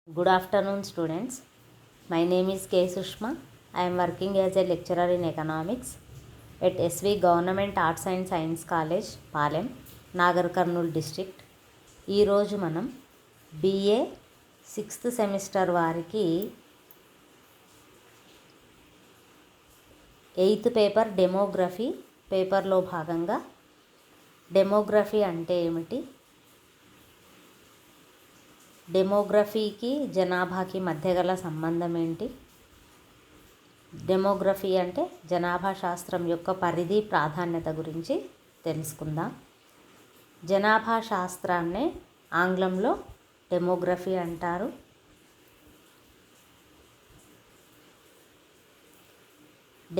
Good afternoon, students. My name is K. Sushma. I am working as a lecturer in economics at SV Government Arts and Science College, Palem, Nagar Karnool district. ఈరోజు మనం BA 6th semester వారికి 8th paper demography పేపర్లో భాగంగా demography అంటే ఏమిటి, డెమోగ్రఫీకి జనాభాకి మధ్య గల సంబంధం ఏంటి, డెమోగ్రఫీ అంటే జనాభా శాస్త్రం యొక్క పరిధి ప్రాధాన్యత గురించి తెలుసుకుందాం. జనాభా శాస్త్రాన్నే ఆంగ్లంలో డెమోగ్రఫీ అంటారు.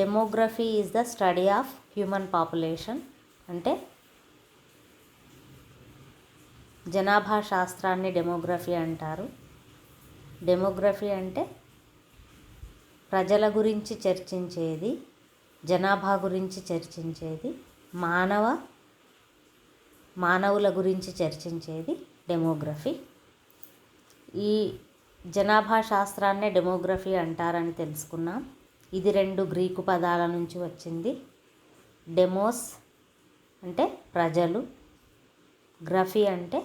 Demography is the study of human population. అంటే జనాభా శాస్త్రాన్ని డెమోగ్రఫీ అంటారు. డెమోగ్రఫీ అంటే ప్రజల గురించి చర్చించేది, జనాభా గురించి చర్చించేది, మానవుల గురించి చర్చించేది డెమోగ్రఫీ. ఈ జనాభా శాస్త్రాన్నే డెమోగ్రఫీ అంటారని తెలుసుకున్నాం. ఇది 2 గ్రీకు పదాల నుంచి వచ్చింది. డెమోస్ అంటే ప్రజలు, గ్రఫీ అంటే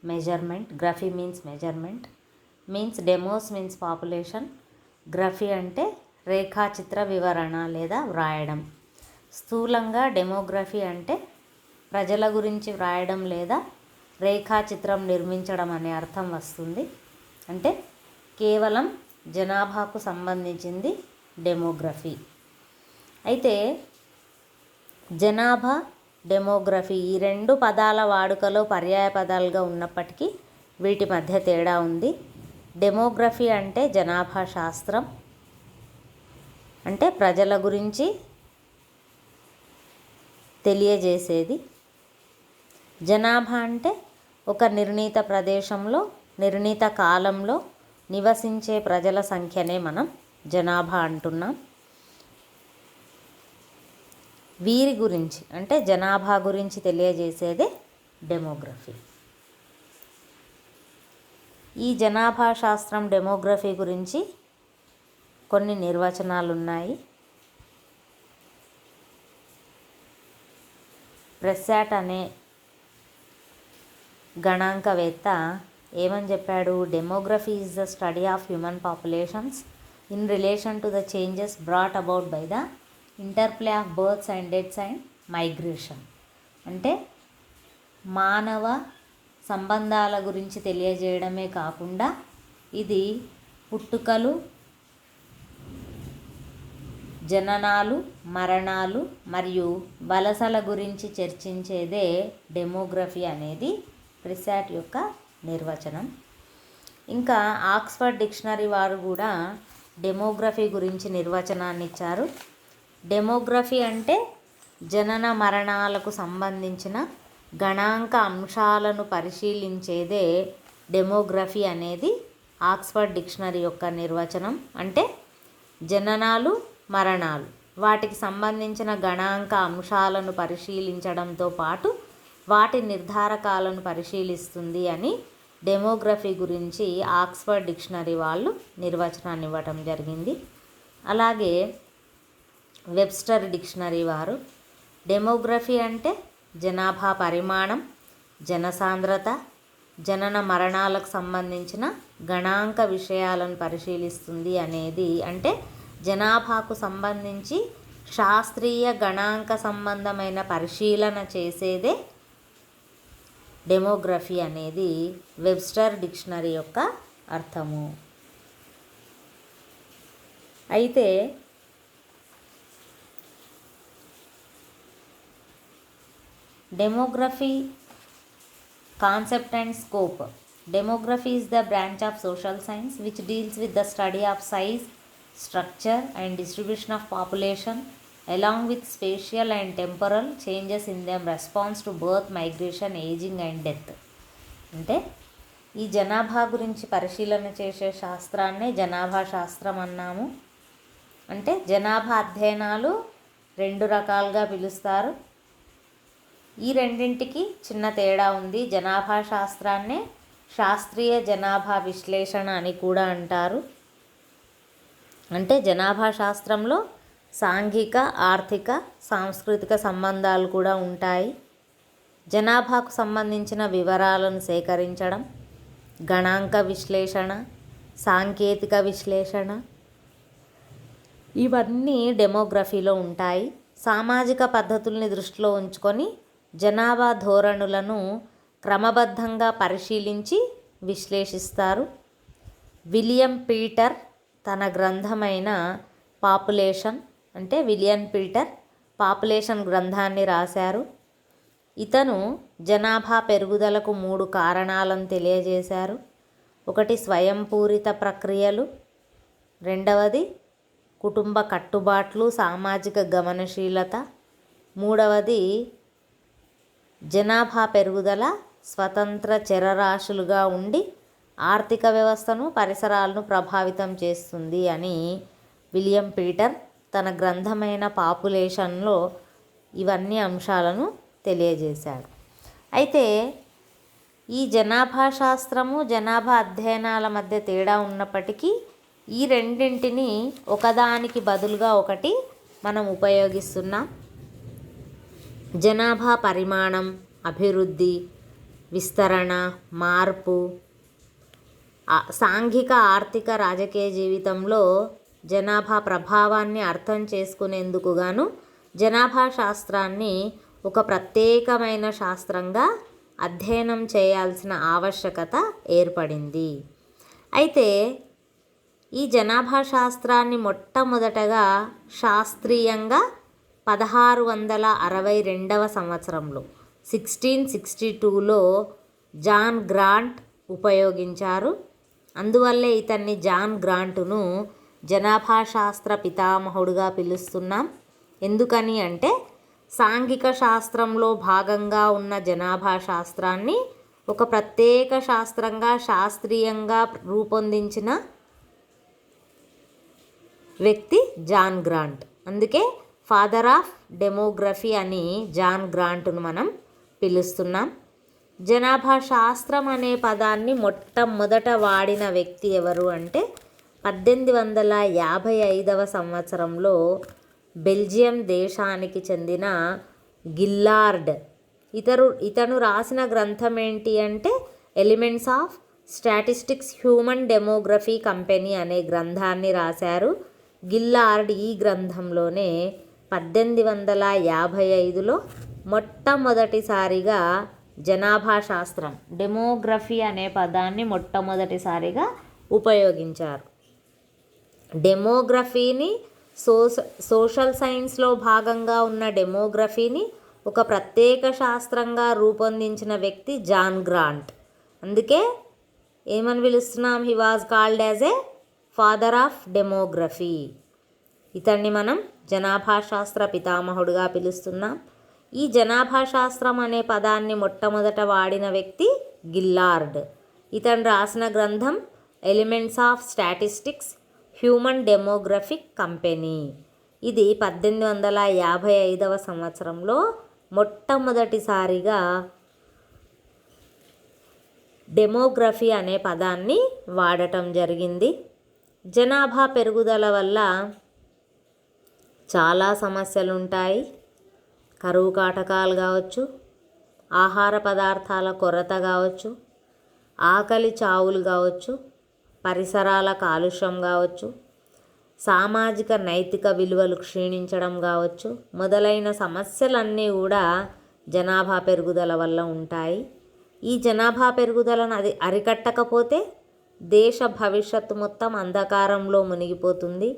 measurement. Graphy means measurement, means demos means population. Graphy అంటే రేఖాచిత్ర వివరణ లేదా వ్రాయడం. స్థూలంగా డెమోగ్రఫీ అంటే ప్రజల గురించి వ్రాయడం లేదా రేఖాచిత్రం నిర్మించడం అనే అర్థం వస్తుంది. అంటే కేవలం జనాభాకు సంబంధించింది డెమోగ్రఫీ. అయితే జనాభా, డెమోగ్రఫీ ఈ 2 పదాల వాడుకలో పర్యాయ పదాలుగా ఉన్నప్పటికీ వీటి మధ్య తేడా ఉంది. డెమోగ్రఫీ అంటే జనాభా శాస్త్రం, అంటే ప్రజల గురించి తెలియజేసేది. జనాభా అంటే ఒక నిర్ణీత ప్రదేశంలో నిర్ణీత కాలంలో నివసించే ప్రజల సంఖ్యనే మనం జనాభా అంటున్నాం. వీరి గురించి అంటే జనాభా గురించి తెలియజేసేదే డెమోగ్రఫీ. ఈ జనాభా శాస్త్రం డెమోగ్రఫీ గురించి కొన్ని నిర్వచనాలు ఉన్నాయి. ప్రెస్సాట్ అనే గణాంకవేత్త ఏమని చెప్పాడు? Demography is the study of human populations in relation to the changes brought about by the interplay of births and deaths and migration. అంటే మానవ సంబంధాల గురించి తెలియజేయడమే కాకుండా ఇది పుట్టుకలు, జననాలు, మరణాలు మరియు వలసల గురించి చర్చించేదే డెమోగ్రఫీ అనేది ప్రెస్సాట్ యొక్క నిర్వచనం. ఇంకా ఆక్స్ఫర్డ్ డిక్షనరీ వారు కూడా డెమోగ్రఫీ గురించి నిర్వచనాన్ని ఇచ్చారు. డెమోగ్రఫీ అంటే జనన మరణాలకు సంబంధించిన గణాంక అంశాలను పరిశీలించేదే డెమోగ్రఫీ అనేది ఆక్స్ఫర్డ్ డిక్షనరీ యొక్క నిర్వచనం. అంటే జననాలు, మరణాలు వాటికి సంబంధించిన గణాంక అంశాలను పరిశీలించడంతో పాటు వాటి నిర్ధారకాలను పరిశీలిస్తుంది అని డెమోగ్రఫీ గురించి ఆక్స్ఫర్డ్ డిక్షనరీ వాళ్ళు నిర్వచనాన్ని ఇవ్వటం జరిగింది. అలాగే వెబ్స్టర్ డిక్షనరీ వారు డెమోగ్రఫీ అంటే జనాభా పరిమాణం, జనసాంద్రత, జనన మరణాలకు సంబంధించిన గణాంక విషయాలను పరిశీలిస్తుంది అనేది, అంటే జనాభాకు సంబంధించి శాస్త్రీయ గణాంక సంబంధమైన పరిశీలన చేసేదే డెమోగ్రఫీ అనేది వెబ్స్టర్ డిక్షనరీ యొక్క అర్థము. అయితే demography concept and scope. Demography is the branch of social science which deals with the study of size, structure and distribution of population along with spatial and temporal changes in them response to birth, migration, aging and death. అంటే ఈ జనాభా గురించి పరిశీలన చేసే శాస్త్రాన్నే జనాభా శాస్త్రం అన్నాము. అంటే జనాభా అధ్యయనాలు 2 రకాలుగా పిలుస్తారు. ఈ రెండింటికి చిన్న తేడా ఉంది. జనాభా శాస్త్రాన్నే శాస్త్రీయ జనాభా విశ్లేషణ అని కూడా అంటారు. అంటే జనాభా శాస్త్రంలో సాంఘిక, ఆర్థిక, సాంస్కృతిక సంబంధాలు కూడా ఉంటాయి. జనాభాకు సంబంధించిన వివరాలను సేకరించడం, గణాంక విశ్లేషణ, సాంకేతిక విశ్లేషణ ఇవన్నీ డెమోగ్రఫీలో ఉంటాయి. సామాజిక పద్ధతుల్ని దృష్టిలో ఉంచుకొని జనాభా ధోరణులను క్రమబద్ధంగా పరిశీలించి విశ్లేషిస్తారు. విలియం పీటర్ తన గ్రంథమైన పాపులేషన్ గ్రంథాన్ని రాశారు. ఇతను జనాభా పెరుగుదలకు 3 కారణాలను తెలియజేశారు. ఒకటి స్వయంపూరిత ప్రక్రియలు, రెండవది కుటుంబ కట్టుబాట్లు, సామాజిక గమనశీలత, మూడవది జనాభా పెరుగుదల స్వతంత్ర చరరాశులుగా ఉండి ఆర్థిక వ్యవస్థను, పరిసరాలను ప్రభావితం చేస్తుంది అని విలియం పీటర్ తన గ్రంథమైన పాపులేషన్లో ఇవన్నీ అంశాలను తెలియజేశాడు. అయితే ఈ జనాభా శాస్త్రము, జనాభా అధ్యయనాల మధ్య తేడా ఉన్నప్పటికీ ఈ రెండింటిని ఒకదానికి బదులుగా ఒకటి మనం ఉపయోగిస్తున్నాం. జనాభా పరిమాణం, అభివృద్ధి, విస్తరణ, మార్పు, సాంఘిక, ఆర్థిక, రాజకీయ జీవితంలో జనాభా ప్రభావాన్ని అర్థం చేసుకునేందుకు గాను జనాభా శాస్త్రాన్ని ఒక ప్రత్యేకమైన శాస్త్రంగా అధ్యయనం చేయాల్సిన ఆవశ్యకత ఏర్పడింది. అయితే ఈ జనాభా శాస్త్రాన్ని మొట్టమొదటగా శాస్త్రీయంగా 1662వ సంవత్సరంలో 1662లో జాన్ గ్రాంట్ ఉపయోగించారు. అందువల్లే ఇతన్ని జాన్ గ్రాంటును జనాభా శాస్త్ర పితామహుడుగా పిలుస్తున్నాం. ఎందుకని అంటే సాంఘిక శాస్త్రంలో భాగంగా ఉన్న జనాభా శాస్త్రాన్ని ఒక ప్రత్యేక శాస్త్రంగా శాస్త్రీయంగా రూపొందించిన వ్యక్తి జాన్ గ్రాంట్. అందుకే ఫాదర్ ఆఫ్ డెమోగ్రఫీ అని జాన్ గ్రాంట్ను మనం పిలుస్తున్నాం. జనాభా శాస్త్రం అనే పదాన్ని మొట్టమొదట వాడిన వ్యక్తి ఎవరు అంటే 1855వ సంవత్సరంలో బెల్జియం దేశానికి చెందిన గిల్లార్డ్. ఇతను రాసిన గ్రంథం ఏంటి అంటే elements of statistics human demography company అనే గ్రంథాన్ని రాశారు. గిల్లార్డ్ ఈ గ్రంథంలోనే 1855లో మొట్టమొదటిసారిగా జనాభా శాస్త్రం, డెమోగ్రఫీ అనే పదాన్ని మొట్టమొదటిసారిగా ఉపయోగించారు. డెమోగ్రఫీని సోషల్ సైన్స్లో భాగంగా ఉన్న డెమోగ్రఫీని ఒక ప్రత్యేక శాస్త్రంగా రూపొందించిన వ్యక్తి జాన్ గ్రాంట్. అందుకే ఏమని పిలుస్తున్నాం? He was called as a father of demography. ఇతన్ని మనం జనాభా శాస్త్ర పితామహుడుగా పిలుస్తున్నాం. ఈ జనాభా శాస్త్రం అనే పదాన్ని మొట్టమొదట వాడిన వ్యక్తి గిల్లార్డ్. ఇతను రాసిన గ్రంథం elements of statistics human demographic company. ఇది 1855వ సంవత్సరంలో మొట్టమొదటిసారిగా డెమోగ్రఫీ అనే పదాన్ని వాడటం జరిగింది. జనాభా పెరుగుదల వల్ల చాలా సమస్యలు ఉంటాయి. కరువు కాటకాలు కావచ్చు, ఆహార పదార్థాల కొరత కావచ్చు, ఆకలి చావులు కావచ్చు, పరిసరాల కాలుష్యం కావచ్చు, సామాజిక నైతిక విలువలు క్షీణించడం కావచ్చు, మొదలైన సమస్యలన్నీ కూడా జనాభా పెరుగుదల వల్ల ఉంటాయి. ఈ జనాభా పెరుగుదలను అరికట్టకపోతే దేశ భవిష్యత్తు మొత్తం అంధకారంలో మునిగిపోతుంది.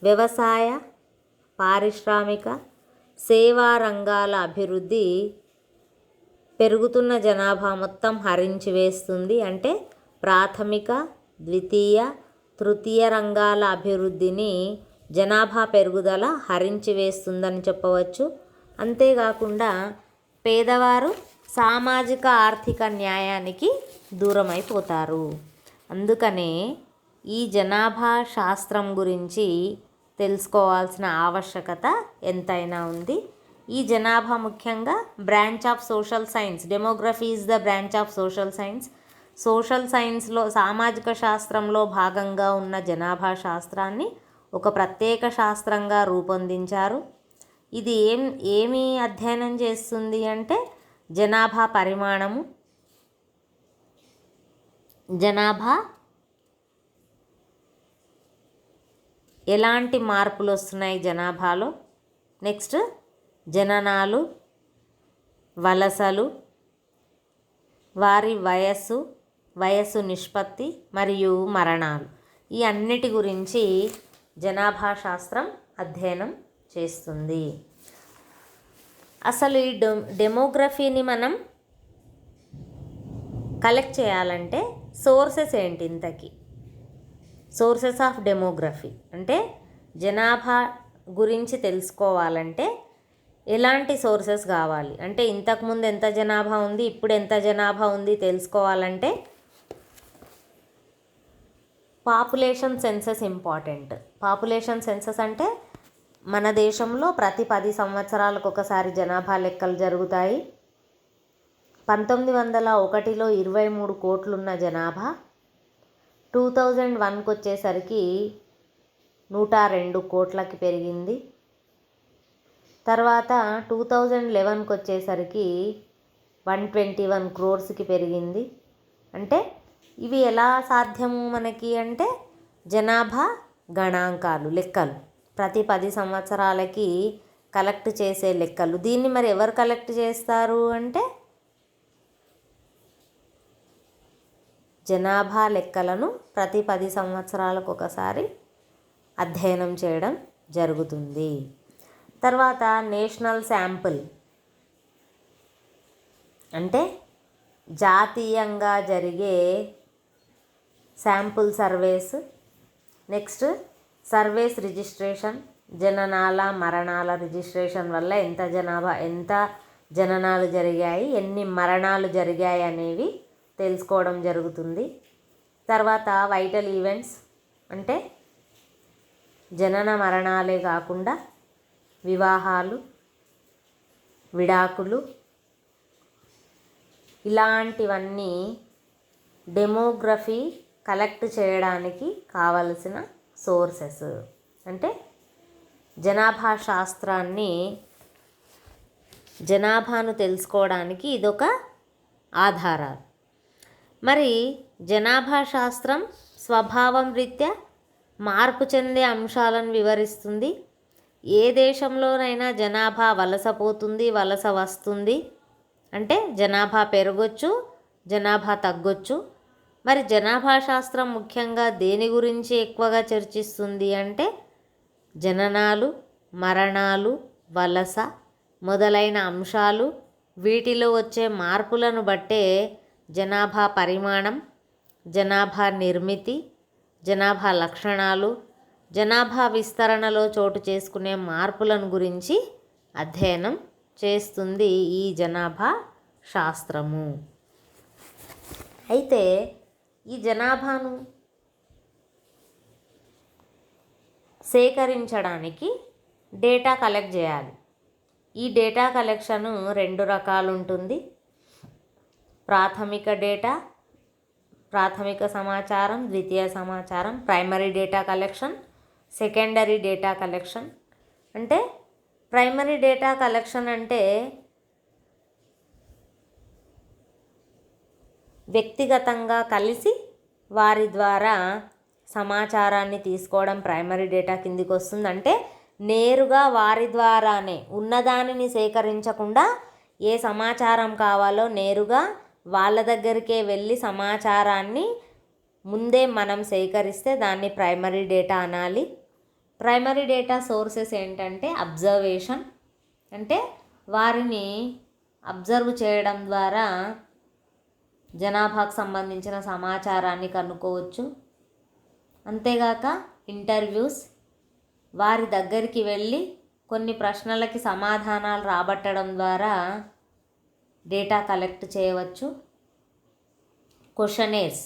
వ్యవసాయ, పారిశ్రామిక, సేవా రంగాల అభివృద్ధి పెరుగుతున్న జనాభా మొత్తం హరించి వేస్తుంది. అంటే ప్రాథమిక, ద్వితీయ, తృతీయ రంగాల అభివృద్ధిని జనాభా పెరుగుదల హరించి వేస్తుందని చెప్పవచ్చు. అంతేకాకుండా పేదవారు సామాజిక ఆర్థిక న్యాయానికి దూరమైపోతారు. అందుకనే ఈ జనాభా శాస్త్రం గురించి తెలుసుకోవాల్సిన ఆవశ్యకత ఎంతైనా ఉంది. ఈ జనాభా ముఖ్యంగా branch of social science. Demography is the branch of social science. Social సైన్స్లో సామాజిక శాస్త్రంలో భాగంగా ఉన్న జనాభా శాస్త్రాన్ని ఒక ప్రత్యేక శాస్త్రంగా రూపొందించారు. ఇది ఏమి అధ్యయనం చేస్తుంది అంటే జనాభా పరిమాణము, జనాభా ఎలాంటి మార్పులు వస్తున్నాయి జనాభాలో, నెక్స్ట్ జననాలు, వలసలు, వారి వయస్సు నిష్పత్తి మరియు మరణాలు, ఈ అన్నిటి గురించి జనాభా శాస్త్రం అధ్యయనం చేస్తుంది. అసలు ఈ డెమోగ్రఫీని మనం కలెక్ట్ చేయాలంటే సోర్సెస్ ఏంటి? ఇంతకీ సోర్సెస్ ఆఫ్ డెమోగ్రఫీ అంటే జనాభా గురించి తెలుసుకోవాలంటే ఎలాంటి సోర్సెస్ కావాలి అంటే ఇంతకుముందు ఎంత జనాభా ఉంది, ఇప్పుడు ఎంత జనాభా ఉంది తెలుసుకోవాలంటే population census important. Population census అంటే మన దేశంలో ప్రతి 10 సంవత్సరాలకు ఒకసారి జనాభా లెక్కలు జరుగుతాయి. 1901లో 23 కోట్లున్న జనాభా 2001కి వచ్చేసరికి 102 కోట్లకి పెరిగింది. తర్వాత 2011కి వచ్చేసరికి 121 క్రోర్స్కి పెరిగింది. అంటే ఇవి ఎలా సాధ్యము మనకి అంటే జనాభా గణాంకాలు, లెక్కలు ప్రతి 10 సంవత్సరాలకి కలెక్ట్ చేసే లెక్కలు. దీన్ని మరి ఎవరు కలెక్ట్ చేస్తారు అంటే జనాభా లెక్కలను ప్రతి 10 సంవత్సరాలకు ఒకసారి అధ్యయనం చేయడం జరుగుతుంది. తర్వాత నేషనల్ శాంపుల్ అంటే జాతీయంగా జరిగే sample surveys, next surveys registration, జననాల మరణాల రిజిస్ట్రేషన్ వల్ల ఎంత జననాలు జరిగాయి, ఎన్ని మరణాలు జరిగాయి అనేవి తెలుసుకోవడం జరుగుతుంది. తర్వాత వైటల్ ఈవెంట్స్ అంటే జనన మరణాలే కాకుండా వివాహాలు, విడాకులు, ఇలాంటివన్నీ డెమోగ్రఫీ కలెక్ట్ చేయడానికి కావలసిన సోర్సెస్. అంటే జనాభాను తెలుసుకోవడానికి ఇదొక ఆధారాలు. మరి జనాభా శాస్త్రం స్వభావం రీత్యా మార్పు చెందే అంశాలను వివరిస్తుంది. ఏ దేశంలోనైనా జనాభా వలసపోతుంది, వలస వస్తుంది. అంటే జనాభా పెరగొచ్చు, జనాభా తగ్గొచ్చు. మరి జనాభా శాస్త్రం ముఖ్యంగా దేని గురించి ఎక్కువగా చర్చిస్తుంది అంటే జననాలు, మరణాలు, వలస మొదలైన అంశాలు. వీటిలో వచ్చే మార్పులను బట్టే జనాభా పరిమాణం, జనాభా నిర్మితి, జనాభా లక్షణాలు, జనాభా విస్తరణలో చోటు చేసుకునే మార్పులను గురించి అధ్యయనం చేస్తుంది ఈ జనాభా శాస్త్రము. అయితే ఈ జనాభాను సేకరించడానికి డేటా కలెక్ట్ చేయాలి. ఈ డేటా కలెక్షన్ 2 రకాలు ఉంటుంది. ప్రాథమిక డేటా, ప్రాథమిక సమాచారం, ద్వితీయ సమాచారం, primary data collection, secondary data collection. అంటే ప్రైమరీ డేటా కలెక్షన్ అంటే వ్యక్తిగతంగా కలిసి వారి ద్వారా సమాచారాన్ని తీసుకోవడం ప్రైమరీ డేటా కిందికి వస్తుంది. అంటే నేరుగా వారి ద్వారానే ఉన్నదానిని సేకరించకుండా ఏ సమాచారం కావాలో నేరుగా వాళ్ళ దగ్గరికే వెళ్ళి సమాచారాన్ని ముందే మనం సేకరిస్తే దాన్ని ప్రైమరీ డేటా అనాలి. ప్రైమరీ డేటా సోర్సెస్ ఏంటంటే అబ్జర్వేషన్, అంటే వారిని అబ్జర్వ్ చేయడం ద్వారా జనాభాకు సంబంధించిన సమాచారాన్ని కనుక్కోవచ్చు. అంతేగాక ఇంటర్వ్యూస్, వారి దగ్గరికి వెళ్ళి కొన్ని ప్రశ్నలకి సమాధానాలు రాబట్టడం ద్వారా డేటా కలెక్ట్ చేయవచ్చు. క్వశ్చనేర్స్,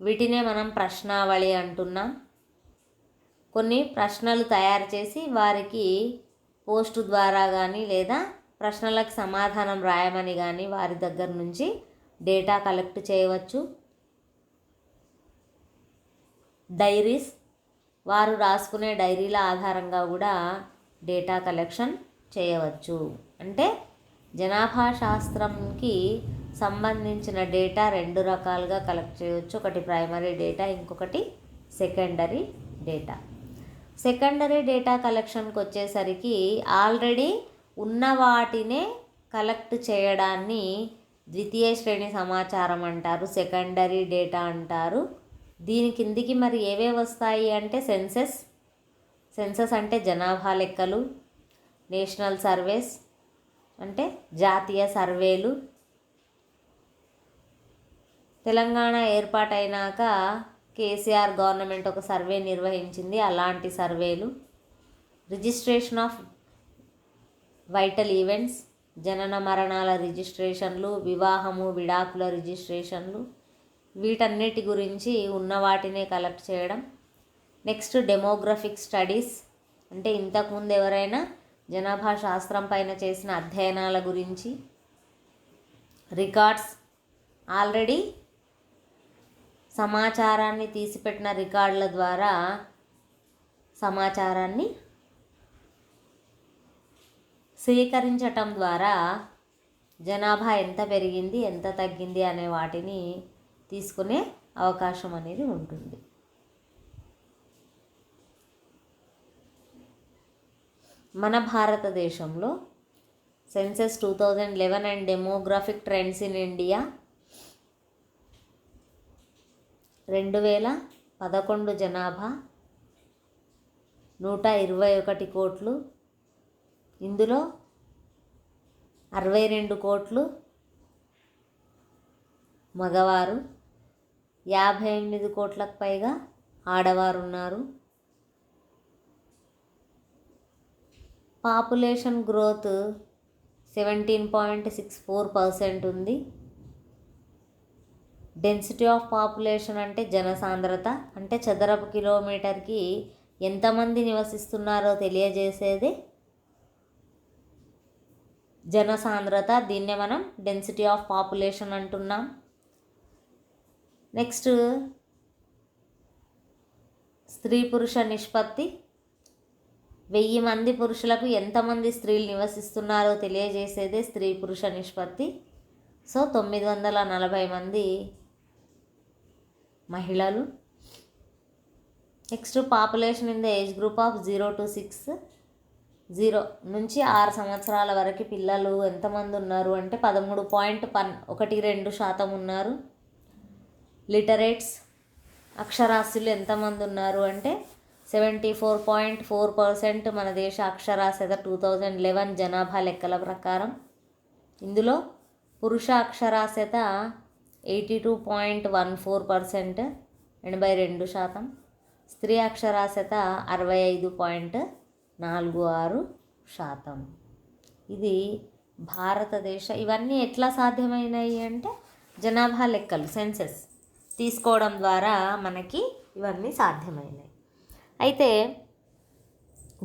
వీటినే మనం ప్రశ్నావళి అంటున్నాం. కొన్ని ప్రశ్నలు తయారు చేసి వారికి పోస్టు ద్వారా కానీ లేదా ప్రశ్నలకు సమాధానం రాయమని కానీ వారి దగ్గర నుంచి డేటా కలెక్ట్ చేయవచ్చు. డైరీస్, వారు రాసుకునే డైరీల ఆధారంగా కూడా డేటా కలెక్షన్ చేయవచ్చు. అంటే జనాభా శాస్త్రంకి సంబంధించిన డేటా 2 రకాలుగా కలెక్ట్ చేయవచ్చు. ఒకటి ప్రైమరీ డేటా, ఇంకొకటి సెకండరీ డేటా. సెకండరీ డేటా కలెక్షన్కి వచ్చేసరికి ఆల్రెడీ ఉన్న వాటినే కలెక్ట్ చేయడాన్ని ద్వితీయ శ్రేణి సమాచారం అంటారు, సెకండరీ డేటా అంటారు. దీని కిందికి మరి ఏవేవి వస్తాయి అంటే సెన్సస్ అంటే జనాభా లెక్కలు, నేషనల్ సర్వేస్ అంటే జాతీయ సర్వేలు, తెలంగాణ ఏర్పాటైనాక కేసీఆర్ గవర్నమెంట్ ఒక సర్వే నిర్వహించింది, అలాంటి సర్వేలు, రిజిస్ట్రేషన్ ఆఫ్ వైటల్ ఈవెంట్స్, జనన మరణాల రిజిస్ట్రేషన్లు, వివాహము విడాకుల రిజిస్ట్రేషన్లు, వీటన్నిటి గురించి ఉన్న వాటినే కలెక్ట్ చేయడం. నెక్స్ట్ డెమోగ్రఫిక్ స్టడీస్ అంటే ఇంతకుముందు ఎవరైనా జనాభా శాస్త్రం పైన చేసిన అధ్యయనాల గురించి. రికార్డ్స్, ఆల్రెడీ సమాచారాన్ని తీసిపెట్టిన రికార్డుల ద్వారా సమాచారాన్ని సేకరించటం ద్వారా జనాభా ఎంత పెరిగింది ఎంత తగ్గింది అనే వాటిని తీసుకునే అవకాశం అనేది ఉంటుంది. మన భారతదేశంలో census 2011 and demographic trends in India 2011 జనాభా 121 కోట్లు, ఇందులో 62 కోట్లు మగవారు, 58 కోట్లకు పైగా ఆడవారు ఉన్నారు. పాపులేషన్ గ్రోత్ 17.64% ఉంది. డెన్సిటీ ఆఫ్ పాపులేషన్ అంటే జనసాంద్రత, అంటే చదరపు కిలోమీటర్కి ఎంతమంది నివసిస్తున్నారో తెలియజేసేది జనసాంద్రత. దీన్నే మనం డెన్సిటీ ఆఫ్ పాపులేషన్ అంటున్నాం. నెక్స్ట్ స్త్రీ పురుష నిష్పత్తి, 1000 మంది పురుషులకు ఎంతమంది స్త్రీలు నివసిస్తున్నారో తెలియజేసేదే స్త్రీ పురుష నిష్పత్తి. సో 940 మంది మహిళలు. Next population in the age group of 0 to 6, 0 నుంచి 6 సంవత్సరాల వరకు పిల్లలు ఎంతమంది ఉన్నారు అంటే 13.12% ఉన్నారు. లిటరేట్స్ అక్షరాస్యులు ఎంతమంది ఉన్నారు అంటే 74.4% మన దేశ అక్షరాస్యత 2011 జనాభా లెక్కల ప్రకారం. ఇందులో పురుష అక్షరాస్యత 82.14%, 82%. స్త్రీ అక్షరాస్యత 65.46%. ఇది భారతదేశ. ఇవన్నీ ఎట్లా సాధ్యమైనాయి అంటే జనాభా లెక్కలు సెన్సెస్ తీసుకోవడం ద్వారా మనకి ఇవన్నీ సాధ్యమైనాయి. అయితే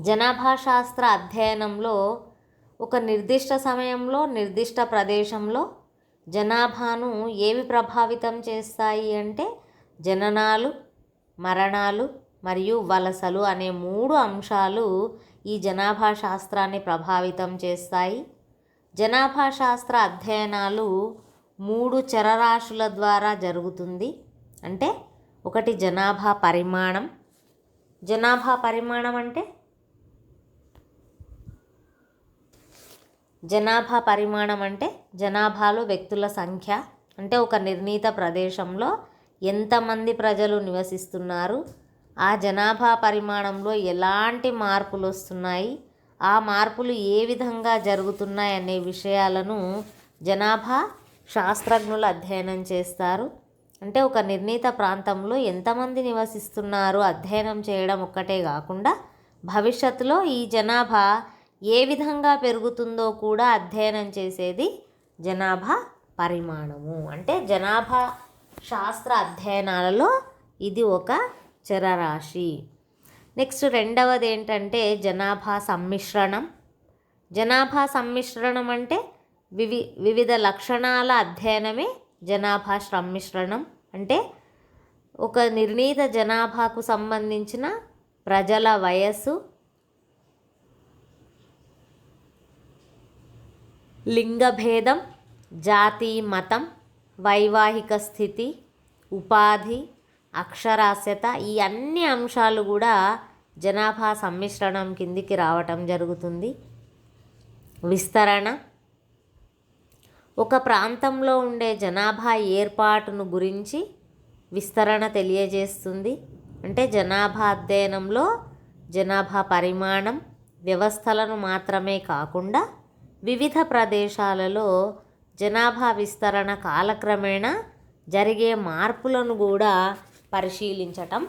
జనాభా శాస్త్ర అధ్యయనంలో ఒక నిర్దిష్ట సమయంలో నిర్దిష్ట ప్రదేశంలో జనాభాను ఏవి ప్రభావితం చేస్తాయి అంటే జననాలు, మరణాలు మరియు వలసలు అనే 3 అంశాలు ఈ జనాభా శాస్త్రాన్ని ప్రభావితం చేస్తాయి. జనాభా శాస్త్ర అధ్యయనాలు 3 చరరాశుల ద్వారా జరుగుతుంది. అంటే ఒకటి జనాభా పరిమాణం. జనాభా పరిమాణం అంటే జనాభాలో వ్యక్తుల సంఖ్య, అంటే ఒక నిర్ణీత ప్రదేశంలో ఎంతమంది ప్రజలు నివసిస్తున్నారు, ఆ జనాభా పరిమాణంలో ఎలాంటి మార్పులు వస్తున్నాయి, ఆ మార్పులు ఏ విధంగా జరుగుతున్నాయి అనే విషయాలను జనాభా శాస్త్రజ్ఞులు అధ్యయనం చేస్తారు. అంటే ఒక నిర్ణీత ప్రాంతంలో ఎంతమంది నివసిస్తున్నారు అధ్యయనం చేయడం ఒక్కటే కాకుండా భవిష్యత్తులో ఈ జనాభా ఏ విధంగా పెరుగుతుందో కూడా అధ్యయనం చేసేది జనాభా పరిమాణము. అంటే జనాభా శాస్త్ర అధ్యయనాలలో ఇది ఒక చరరాశి. నెక్స్ట్ రెండవది ఏంటంటే జనాభా సమ్మిశ్రణం. జనాభా సమ్మిశ్రణం అంటే వివిధ లక్షణాల అధ్యయనమే జనాభా సమ్మిశ్రణం. అంటే ఒక నిర్ణీత జనాభాకు సంబంధించిన ప్రజల వయస్సు, లింగభేదం, జాతి, మతం, వైవాహిక స్థితి, ఉపాధి, అక్షరాస్యత, ఈ అన్ని అంశాలు కూడా జనాభా సమ్మిశ్రణం కిందికి రావటం జరుగుతుంది. విస్తరణ ఒక ప్రాంతంలో ఉండే జనాభా ఏర్పాటును గురించి విస్తరణ తెలియజేస్తుంది. అంటే జనాభా అధ్యయనంలో జనాభా పరిమాణం, వ్యవస్థలను మాత్రమే కాకుండా వివిధ ప్రదేశాలలో జనాభా విస్తరణ కాలక్రమేణా జరిగే మార్పులను కూడా పరిశీలించటం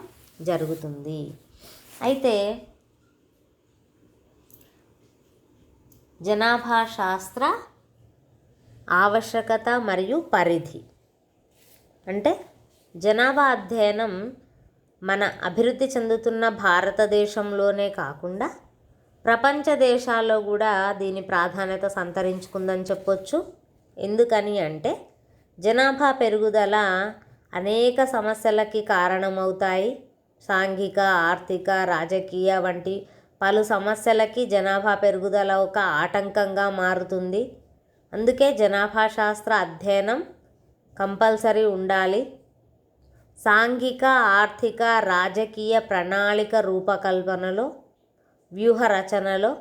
జరుగుతుంది. అయితే జనాభా శాస్త్ర ఆవశ్యకత మరియు పరిధి అంటే జనాభా అధ్యయనం మన అభివృద్ధి చెందుతున్న భారతదేశంలోనే కాకుండా ప్రపంచ దేశాల్లో కూడా దీని ప్రాధాన్యత సంతరించుకుందని చెప్పొచ్చు. ఎందుకని అంటే జనాభా పెరుగుదల అనేక సమస్యలకి కారణమవుతాయి. సాంఘిక, ఆర్థిక, రాజకీయ వంటి పలు సమస్యలకి జనాభా పెరుగుదల ఒక ఆటంకంగా మారుతుంది. అందుకే జనాభా శాస్త్ర అధ్యయనం కంపల్సరీ ఉండాలి. సాంఘిక, ఆర్థిక, రాజకీయ ప్రణాళిక రూపకల్పనలో, వ్యూహ రచనలో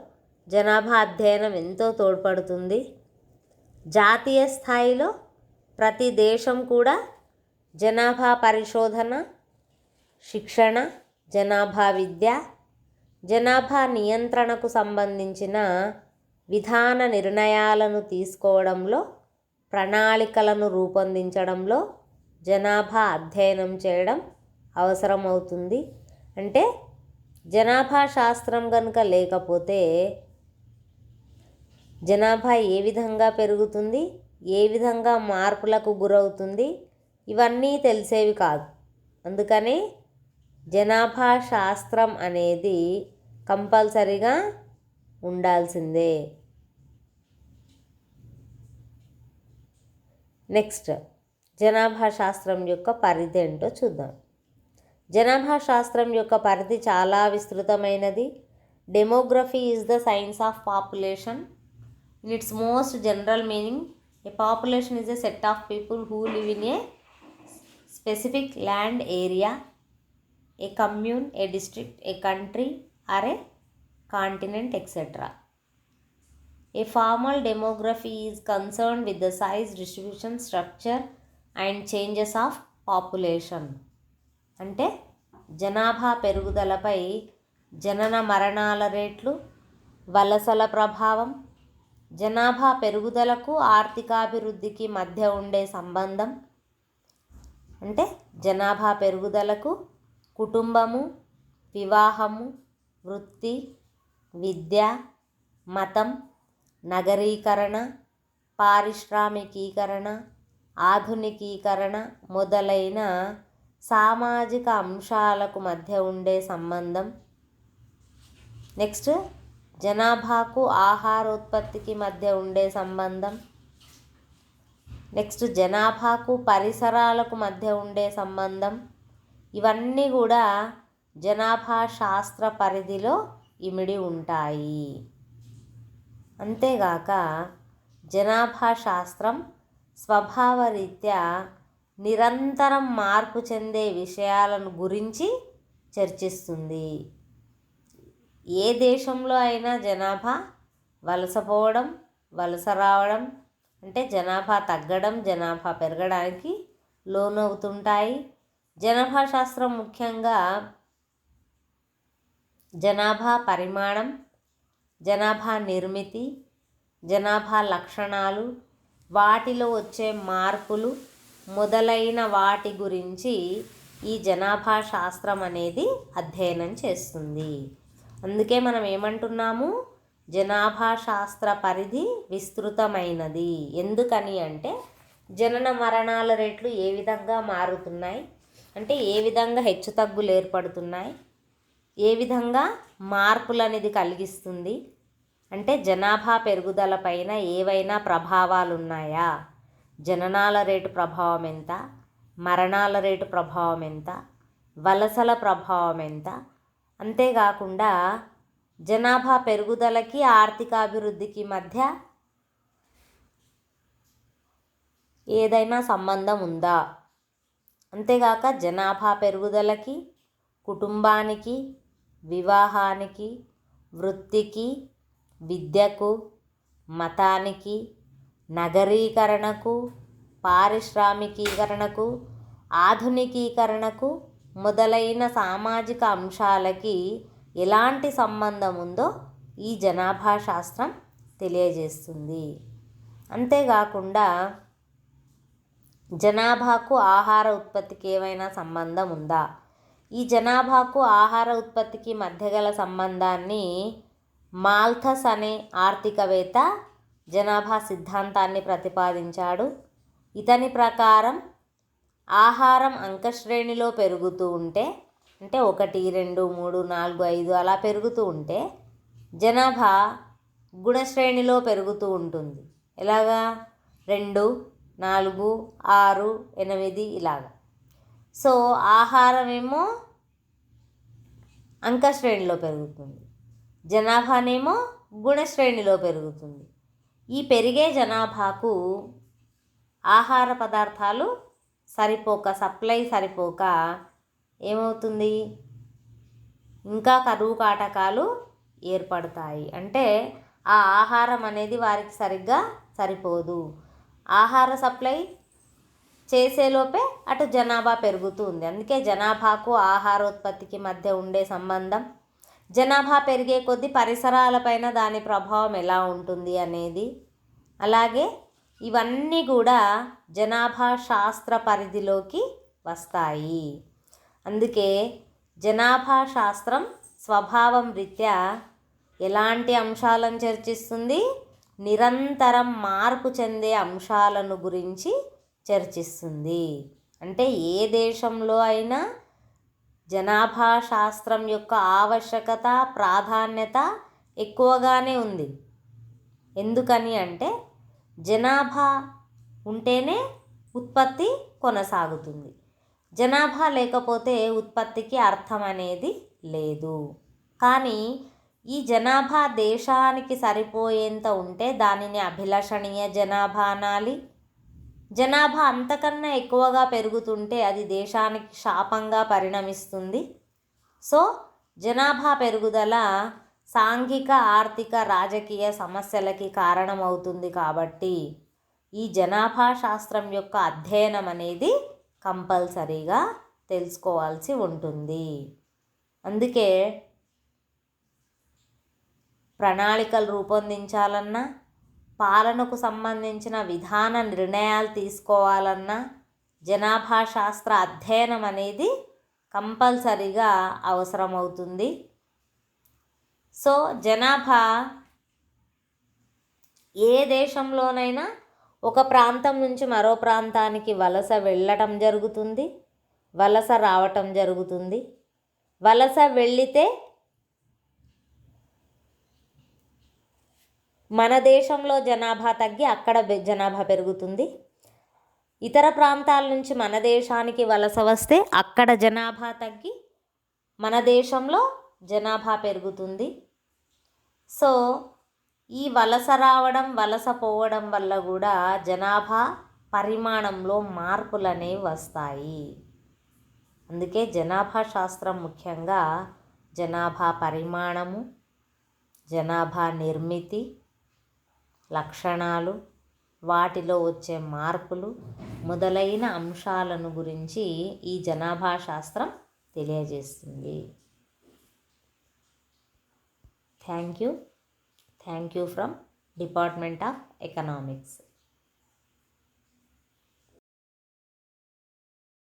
జనాభా అధ్యయనం ఎంతో తోడ్పడుతుంది. జాతీయ స్థాయిలో ప్రతి దేశం కూడా జనాభా పరిశోధన, శిక్షణ, జనాభా విద్య, జనాభా నియంత్రణకు సంబంధించిన విధాన నిర్ణయాలను తీసుకోవడంలో, ప్రణాళికలను రూపొందించడంలో జనాభా అధ్యయనం చేయడం అవసరమవుతుంది. అంటే జనాభా శాస్త్రం కనుక లేకపోతే జనాభా ఏ విధంగా పెరుగుతుంది, ఏ విధంగా మార్పులకు గురవుతుంది, ఇవన్నీ తెలిసేవి కాదు. అందుకని జనాభా శాస్త్రం అనేది కంపల్సరీగా ఉండాల్సిందే. నెక్స్ట్ జనాభా శాస్త్రం యొక్క పరిధి ఏంటో చూద్దాం. జనాభా శాస్త్రం యొక్క పరిధి చాలా విస్తృతమైనది. Demography is the science of population. In its most general meaning, a population is a set of people who live in a specific land area, a commune, a district, a country or a continent, etc. A formal demography is concerned with the size, distribution, structure and changes of population. అంటే జనాభా పెరుగుదలపై జనన మరణాల రేట్లు, వలసల ప్రభావం, జనాభా పెరుగుదలకు ఆర్థికాభివృద్ధికి మధ్య ఉండే సంబంధం. అంటే జనాభా పెరుగుదలకు కుటుంబము, వివాహము, వృత్తి, విద్య, మతం, నగరీకరణ, పారిశ్రామికీకరణ, ఆధునికీకరణ మొదలైన సామాజిక అంశాలకు మధ్య ఉండే సంబంధం. నెక్స్ట్ జనాభాకు ఆహారోత్పత్తికి మధ్య ఉండే సంబంధం. నెక్స్ట్ జనాభాకు పరిసరాలకు మధ్య ఉండే సంబంధం. ఇవన్నీ కూడా జనాభా శాస్త్ర పరిధిలో ఇమిడి ఉంటాయి. అంతేగాక జనాభా శాస్త్రం స్వభావరీత్యా నిరంతరం మార్పు చెందే విషయాలను గురించి చర్చిస్తుంది. ఏ దేశంలో అయినా జనాభా వలసపోవడం, వలస రావడం, అంటే జనాభా తగ్గడం, జనాభా పెరగడానికి లోనవుతుంటాయి. జనాభా శాస్త్రం ముఖ్యంగా జనాభా పరిమాణం, జనాభా నిర్మితి, జనాభా లక్షణాలు, వాటిలో వచ్చే మార్పులు మొదలైన వాటి గురించి ఈ జనాభా శాస్త్రం అనేది అధ్యయనం చేస్తుంది. అందుకే మనం ఏమంటున్నాము, జనాభా శాస్త్ర పరిధి విస్తృతమైనది. ఎందుకని అంటే జనన మరణాల రేట్లు ఏ విధంగా మారుతున్నాయి, అంటే ఏ విధంగా హెచ్చుతగ్గులు ఏర్పడుతున్నాయి, ఏ విధంగా మార్పులు అనేది కలిగిస్తుంది, అంటే జనాభా పెరుగుదల పైన ఏవైనా ప్రభావాలు ఉన్నాయా, జననాల రేటు ప్రభావం ఎంత, మరణాల రేటు ప్రభావం ఎంత, వలసల ప్రభావం ఎంత, అంతేకాకుండా జనాభా పెరుగుదలకి ఆర్థికాభివృద్ధికి మధ్య ఏదైనా సంబంధం ఉందా, అంతేగాక జనాభా పెరుగుదలకి, కుటుంబానికి, వివాహానికి, వృత్తికి, విద్యకు, మతానికి, నగరీకరణకు, పారిశ్రామికీకరణకు, ఆధునికీకరణకు మొదలైన సామాజిక అంశాలకి ఎలాంటి సంబంధం ఉందో ఈ జనాభా శాస్త్రం తెలియజేస్తుంది. అంతేకాకుండా జనాభాకు ఆహార ఉత్పత్తికి ఏమైనా సంబంధం ఉందా, ఈ జనాభాకు ఆహార ఉత్పత్తికి మధ్య గల సంబంధాన్ని మాల్థస్ అనే ఆర్థికవేత్త జనాభా సిద్ధాంతాన్ని ప్రతిపాదించాడు. ఇతని ప్రకారం ఆహారం అంకశ్రేణిలో పెరుగుతూ ఉంటే, అంటే 1, 2, 3, 4, 5 అలా పెరుగుతూ ఉంటే జనాభా గుణశ్రేణిలో పెరుగుతూ ఉంటుంది. ఎలాగా 2, 4, 6, 8 ఇలాగా. సో ఆహారం ఏమో అంకశ్రేణిలో పెరుగుతుంది, జనాభానేమో గుణశ్రేణిలో పెరుగుతుంది. ఈ పెరిగే జనాభాకు ఆహార పదార్థాలు సరిపోక, సప్లై సరిపోక ఏమవుతుంది, ఇంకా కరువు కాటకాలు ఏర్పడతాయి. అంటే ఆ ఆహారం అనేది వారికి సరిగ్గా సరిపోదు. ఆహార సప్లై చేసేలోపే అటు జనాభా పెరుగుతూ ఉంది. అందుకే జనాభాకు ఆహారోత్పత్తికి మధ్య ఉండే సంబంధం, జనాభా పెరిగే కొద్దీ పరిసరాలపైన దాని ప్రభావం ఎలా ఉంటుంది అనేది, అలాగే ఇవన్నీ కూడా జనాభా శాస్త్ర పరిధిలోకి వస్తాయి. అందుకే జనాభా శాస్త్రం స్వభావం రీత్యా ఎలాంటి అంశాలను చర్చిస్తుంది, నిరంతరం మార్పు చెందే అంశాలను గురించి చర్చిస్తుంది. అంటే ఏ దేశంలో అయినా జనాభా శాస్త్రం యొక్క ఆవశ్యకత, ప్రాధాన్యత ఎక్కువగానే ఉంది. ఎందుకని అంటే జనాభా ఉంటేనే ఉత్పత్తి కొనసాగుతుంది, జనాభా లేకపోతే ఉత్పత్తికి అర్థం అనేది లేదు. కానీ ఈ జనాభా దేశానికి సరిపోయేంత ఉంటే దానిని అభిలషణీయ జనాభా అనాలి. జనాభా అంతకన్నా ఎక్కువగా పెరుగుతుంటే అది దేశానికి శాపంగా పరిణమిస్తుంది. సో జనాభా పెరుగుదల సాంఘిక, ఆర్థిక, రాజకీయ సమస్యలకి కారణమవుతుంది. కాబట్టి ఈ జనాభా శాస్త్రం యొక్క అధ్యయనం అనేది కంపల్సరీగా తెలుసుకోవాల్సి ఉంటుంది. అందుకే ప్రణాళికలు రూపొందించాలన్నా, పాలనకు సంబంధించిన విధాన నిర్ణయాలు తీసుకోవాలన్నా జనాభా శాస్త్ర అధ్యయనం అనేది కంపల్సరీగా అవసరమవుతుంది. సో జనాభా ఏ దేశంలోనైనా ఒక ప్రాంతం నుంచి మరో ప్రాంతానికి వలస వెళ్ళటం జరుగుతుంది, వలస రావటం జరుగుతుంది. వలస వెళ్ళితే మన దేశంలో జనాభా తగ్గి అక్కడ జనాభా పెరుగుతుంది. ఇతర ప్రాంతాల నుంచి మన దేశానికి వలస వస్తే అక్కడ జనాభా తగ్గి మన దేశంలో జనాభా పెరుగుతుంది. సో ఈ వలస రావడం, వలస పోవడం వల్ల కూడా జనాభా పరిమాణంలో మార్పులు అనేవి వస్తాయి. అందుకే జనాభా శాస్త్రం ముఖ్యంగా జనాభా పరిమాణము, జనాభా నిర్మితి, లక్షణాలు, వాటిలో వచ్చే మార్పులు మొదలైన అంశాలను గురించి ఈ జనాభా శాస్త్రం తెలియజేస్తుంది. Thank you from department of economics.